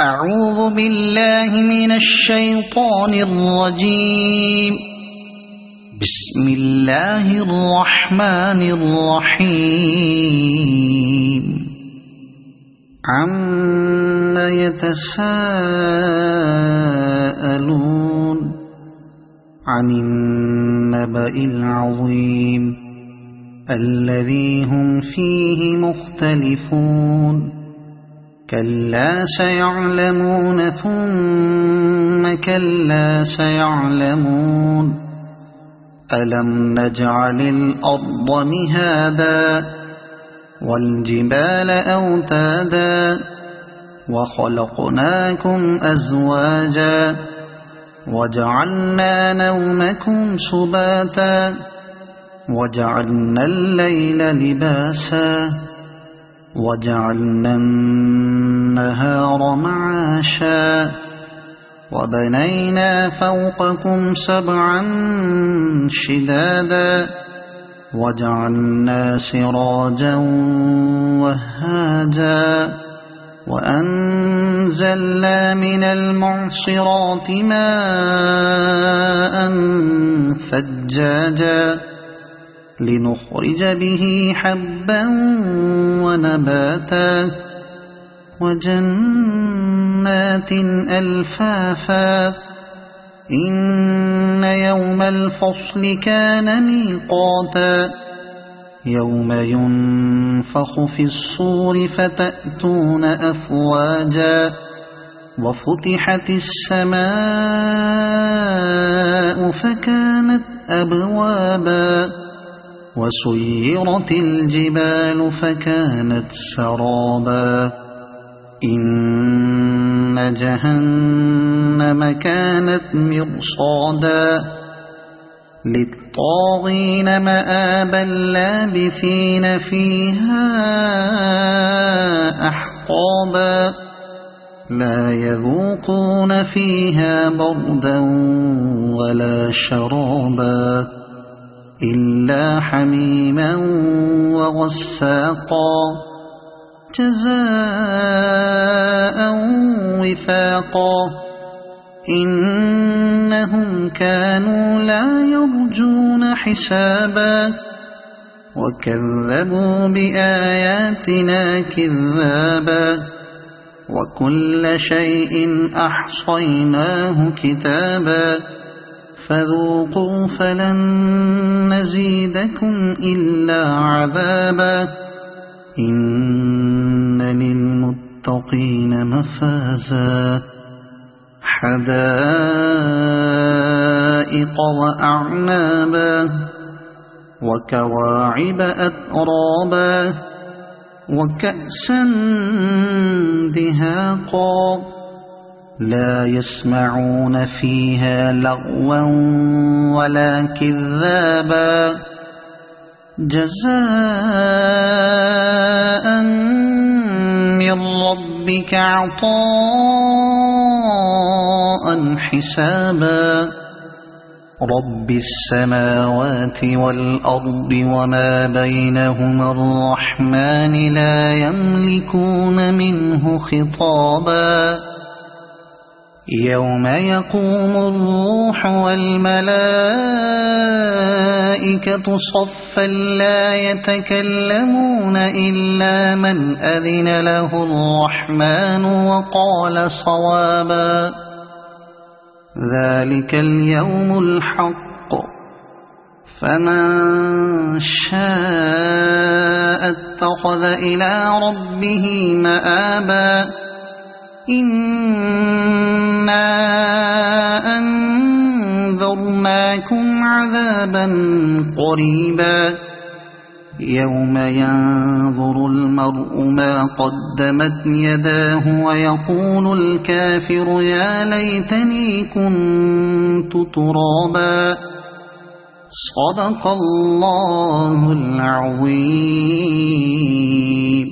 أعوذ بالله من الشيطان الرجيم. بسم الله الرحمن الرحيم. عَمَّ يتساءلون عن النبأ العظيم الذي هم فيه مختلفون. كلا سيعلمون ثم كلا سيعلمون. ألم نجعل الأرض مهادا والجبال أوتادا وخلقناكم أزواجا وجعلنا نومكم سباتا وجعلنا الليل لباسا وجعلنا النهار معاشا وبنينا فوقكم سبعا شدادا وجعلنا سراجا وهاجا وأنزلنا من المعصرات ماء ثجاجا لنخرج به حبا ونباتا وجنات ألفافا. إن يوم الفصل كان ميقاتا. يوم ينفخ في الصور فتأتون أفواجا وفتحت السماء فكانت أبوابا وسيرت الجبال فكانت سرابا. إن جهنم كانت مرصادا للطاغين مآبا لابثين فيها أحقابا. لا يذوقون فيها بردا ولا شرابا إلا حميما وغساقا جزاء وفاقا. إنهم كانوا لا يرجون حسابا وكذبوا بآياتنا كذابا وكل شيء أحصيناه كتابا فذوقوا فلن نزيدكم إلا عذابا. إن للمتقين مفازا حدائق وأعنابا وكواعب أترابا وكأسا دهاقا. لا يسمعون فيها لغوا ولا كذابا جزاء من ربك عطاء حسابا. رب السماوات والأرض وما بينهما الرحمن لا يملكون منه خطابا. يوم يقوم الروح والملائكة صفا لا يتكلمون إلا من أذن له الرحمن وقال صوابا. ذلك اليوم الحق فمن شاء اتخذ إلى ربه مآبا. إنا أنذرناكم عذابا قريبا. يوم ينظر المرء ما قدمت يداه ويقول الكافر يا ليتني كنت ترابا. صدق الله العظيم.